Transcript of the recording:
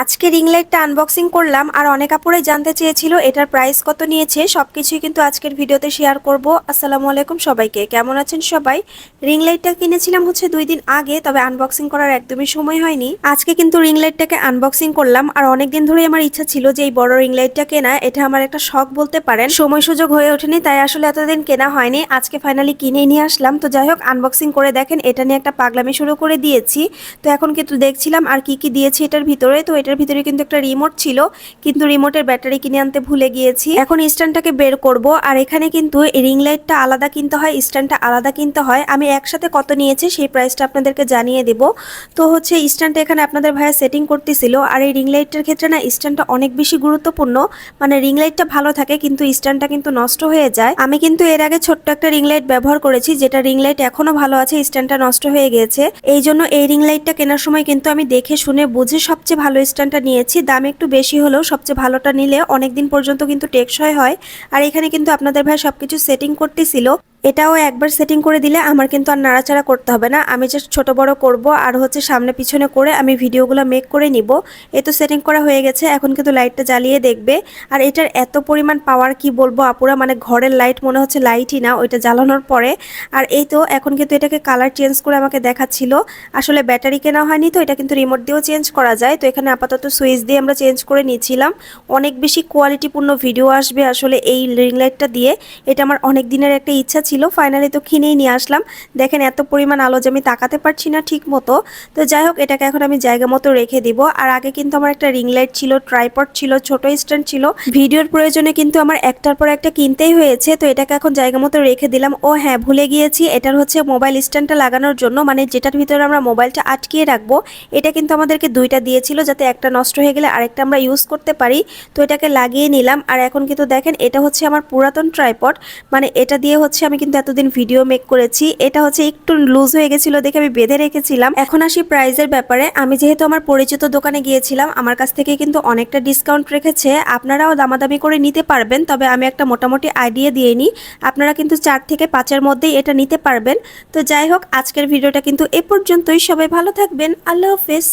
আজকে রিং লাইটটা আনবক্সিং করলাম আর অনেক আপুরাই জানতে চেয়েছিল এটার প্রাইস কত নিয়েছে। সবকিছুই কিন্তু আজকের ভিডিওতে শেয়ার করব। আসসালামু আলাইকুম সবাইকে, কেমন আছেন সবাই? রিং লাইটটা কিনেছিলাম হচ্ছে 2 দিন আগে, তবে আনবক্সিং করার একদমই সময় হয়নি। আজকে কিন্তু রিং লাইটটাকে আনবক্সিং করলাম আর অনেকদিন ধরেই আমার ইচ্ছা ছিল যে এই বড় রিং লাইটটা কেনা। এটা আমার একটা শখ বলতে পারেন, সময় সুযোগ হয়ে ওঠেনি, তাই আসলে এতদিন কেনা হয়নি। আজকে ফাইনালি কিনে নিয়ে আসলাম। তো যাই হোক, আনবক্সিং করে দেখেন এটা নিয়ে একটা পাগলামি শুরু করে দিয়েছি। তো এখন কিন্তু দেখছিলাম আর কি কি দিয়েছি এটার ভিতরে। তো এটার ভিতরে কিন্তু একটা রিমোট ছিল, কিন্তু রিমোটের ব্যাটারি কিনে আনতে ভুলে গিয়েছি। এখন স্ট্যান্ডটাকে বের করব। আর এখানে কিন্তু রিং লাইটটা আলাদা কিনতে হয়, স্ট্যান্ডটা আলাদা কিনতে হয়। আমি একসাথে কত নিয়েছি সেই প্রাইসটা আপনাদেরকে জানিয়ে দেব। তো হচ্ছে স্ট্যান্ডটা এখানে আপনাদের ভাইয়া সেটিং করতেছিল। আর এই রিং লাইটটার ক্ষেত্রে না স্ট্যান্ডটা অনেক বেশি গুরুত্বপূর্ণ। মানে রিং লাইটটা ভালো থাকে কিন্তু স্ট্যান্ডটা কিন্তু নষ্ট হয়ে যায়। আমি কিন্তু এর আগে ছোট্ট একটা রিং লাইট ব্যবহার করেছি, যেটা রিং লাইট এখনো ভালো আছে, স্ট্যান্ডটা নষ্ট হয়ে গিয়েছে। এই জন্য এই রিং লাইটটা কেনার সময় কিন্তু আমি দেখে শুনে বুঝে সবচেয়ে ভালো স্ট্যান্ডটা নিয়েছি। দাম একটু বেশি হলেও সবচেয়ে ভালোটা নিলে অনেকদিন পর্যন্ত কিন্তু টেকসই হয়। আর এখানে কিন্তু আপনাদের ভাই সবকিছু সেটিং করতেছিল। এটাও একবার সেটিং করে দিলে আমার কিন্তু আর নাড়াচাড়া করতে হবে না। আমি জাস্ট ছোট বড় করব আর হচ্ছে সামনে পিছনে করে আমি ভিডিওগুলো মেক করে নিব। এ তো সেটিং করা হয়ে গেছে, এখন কিন্তু লাইটটা জ্বালিয়ে দেখবে। আর এটার এত পরিমাণ পাওয়ার কি বলবো আপুরা, মানে ঘরের লাইট মনে হচ্ছে লাইটই না ওইটা জ্বালানোর পরে। আর এই তো এখন কিন্তু এটাকে কালার চেঞ্জ করে আমাকে দেখাচ্ছিল। আসলে ব্যাটারি কেনা হয়নি, তো এটা কিন্তু রিমোট দিয়েও চেঞ্জ করা যায়। তো এখানে আপাতত সুইচ দিয়ে আমরা চেঞ্জ করে নিচ্ছিলাম। অনেক বেশি কোয়ালিটিপূর্ণ ভিডিও আসবে আসলে এই রিং লাইটটা দিয়ে। এটা আমার অনেক দিনের একটা ইচ্ছা ছিল, ফাইনালি তো কিনেই নিয়ে আসলাম। দেখেন এত পরিমাণ আলো যে আমি তাকাতে পারছি না ঠিক মতো। তো যাই হোক, এটাকে এখন আমি জায়গা মতো রেখে দিব। আর আগে কিন্তু আমার একটা রিং লাইট ছিল, ট্রাইপড ছিল, ছোট স্ট্যান্ড ছিল। ভিডিওর প্রয়োজনে কিন্তু আমার একটার পর একটা কিনতেই হয়েছে। তো এটাকে এখন জায়গা মতো রেখে দিলাম। ও হ্যাঁ, ভুলে গিয়েছি, এটার হচ্ছে মোবাইল স্ট্যান্ডটা লাগানোর জন্য, মানে যেটার ভিতরে আমরা মোবাইলটা আটকিয়ে রাখবো, এটা কিন্তু আমাদেরকে দুইটা দিয়েছিল, যাতে একটা নষ্ট হয়ে গেলে আরেকটা আমরা ইউজ করতে পারি। তো এটাকে লাগিয়ে নিলাম। আর এখন কিন্তু দেখেন এটা হচ্ছে আমার পুরাতন ট্রাইপড, মানে এটা দিয়ে হচ্ছে আমি কিন্তু এতদিন ভিডিও মেক করেছি। এটা হচ্ছে একটু লুজ হয়ে গেছিল দেখে আমি বেঁধে রেখেছিলাম। এখন আসি প্রাইজের ব্যাপারে। আমি যেহেতু আমার পরিচিত দোকানে গিয়েছিলাম, আমার কাছ থেকে কিন্তু অনেকটা ডিসকাউন্ট রেখেছে। আপনারাও দামাদামি করে নিতে পারবেন, তবে আমি একটা মোটামুটি আইডিয়া দিয়ে নিই। আপনারা কিন্তু 4 থেকে 5-এর মধ্যেই এটা নিতে পারবেন। তো যাই হোক, আজকের ভিডিওটা কিন্তু এ পর্যন্তই। সবাই ভালো থাকবেন, আল্লাহ হাফেজ।